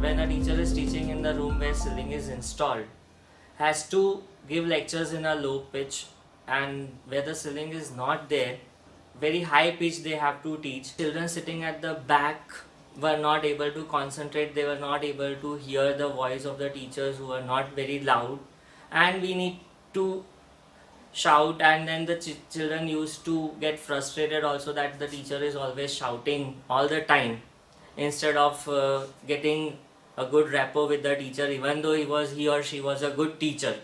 when a teacher is teaching in the room where ceiling is installed, has to give lectures in a low pitch, and where the ceiling is not there, very high pitch they have to teach. Children sitting at the back were not able to concentrate, they were not able to hear the voice of the teachers who were not very loud, and we need to shout, and then the children used to get frustrated also that the teacher is always shouting all the time instead of getting a good rapport with the teacher, even though he or she was a good teacher.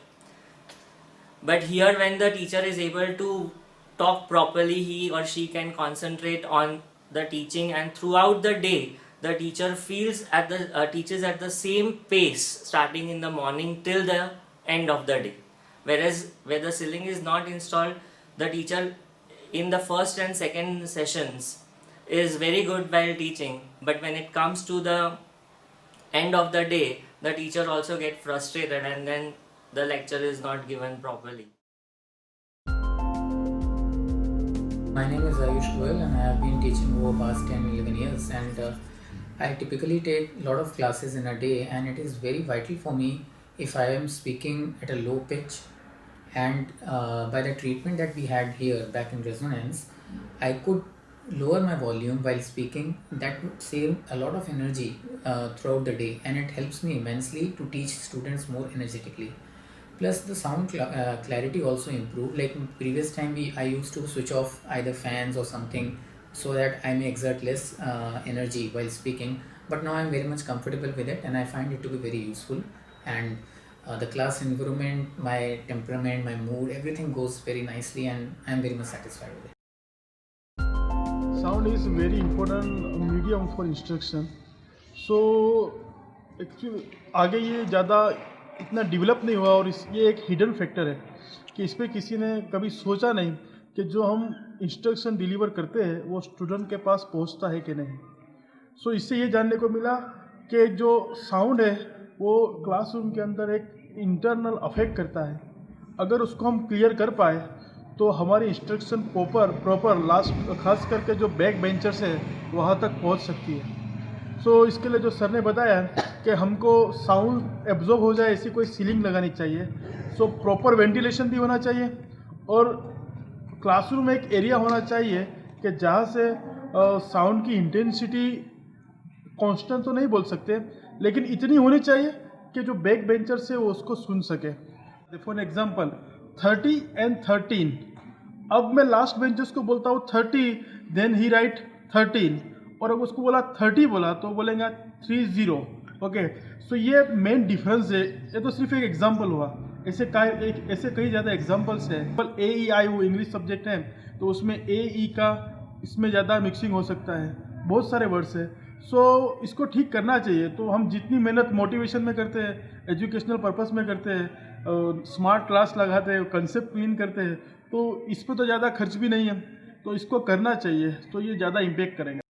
But here, when the teacher is able to talk properly, he or she can concentrate on the teaching, and throughout the day the teacher teaches at the same pace starting in the morning till the end of the day. Whereas where the ceiling is not installed, the teacher in the first and second sessions is very good while teaching, but when it comes to the end of the day, the teacher also get frustrated, and then the lecture is not given properly. My name is Ayush Goyal and I have been teaching over past 10-11 years, and I typically take a lot of classes in a day, and it is very vital for me if I am speaking at a low pitch, and by the treatment that we had here back in Resonance, I could lower my volume while speaking. That would save a lot of energy throughout the day, and it helps me immensely to teach students more energetically. Plus the sound clarity also improved. Like previous time I used to switch off either fans or something so that I may exert less energy while speaking, but now I'm very much comfortable with it and I find it to be very useful. And the class environment, my temperament, my mood, everything goes very nicely and I'm very much satisfied with it. Sound is very important medium for instruction. So actually आगे ये ज़्यादा इतना develop नहीं हुआ, और ये एक hidden factor है कि इस पर किसी ने कभी सोचा नहीं कि जो हम इंस्ट्रक्शन डिलीवर करते हैं वो स्टूडेंट के पास पहुंचता है कि नहीं. सो इससे ये जानने को मिला कि जो साउंड है वो क्लासरूम के अंदर एक इंटरनल अफेक्ट करता है. अगर उसको हम क्लियर कर पाए तो हमारी इंस्ट्रक्शन प्रॉपर लास्ट खास करके जो बैक बेंचर्स है वहाँ तक पहुँच सकती है. सो इसके लिए जो सर ने बताया कि हमको साउंड एब्जॉर्ब हो जाए ऐसी कोई सीलिंग लगानी चाहिए. सो प्रॉपर वेंटिलेशन भी होना चाहिए, और क्लासरूम में एक एरिया होना चाहिए कि जहाँ से साउंड की इंटेंसिटी कांस्टेंट तो नहीं बोल सकते, लेकिन इतनी होनी चाहिए कि जो बैक बेंचर्स है वो उसको सुन सके. For example 30 and 13. अब मैं लास्ट बेंचर्स को बोलता हूँ 30, देन ही राइट 13, और अगर उसको बोला 30 बोला तो बोलेंगे 30. ओके, सो ये मेन डिफरेंस है. ये तो सिर्फ एक एग्जांपल हुआ, ऐसे कई ज़्यादा एग्जांपल्स है. ए ई आई ओ इंग्लिश सब्जेक्ट है तो उसमें ए ई का इसमें ज़्यादा मिक्सिंग हो सकता है, बहुत सारे वर्ड्स है. सो इसको ठीक करना चाहिए. तो हम जितनी मेहनत मोटिवेशन में करते हैं, एजुकेशनल पर्पस में करते हैं, स्मार्ट क्लास लगाते हैं, कंसेप्ट क्लीन करते हैं, तो इस पर तो ज़्यादा खर्च भी नहीं है, तो इसको करना चाहिए. तो ये ज़्यादा इम्पेक्ट करेंगे.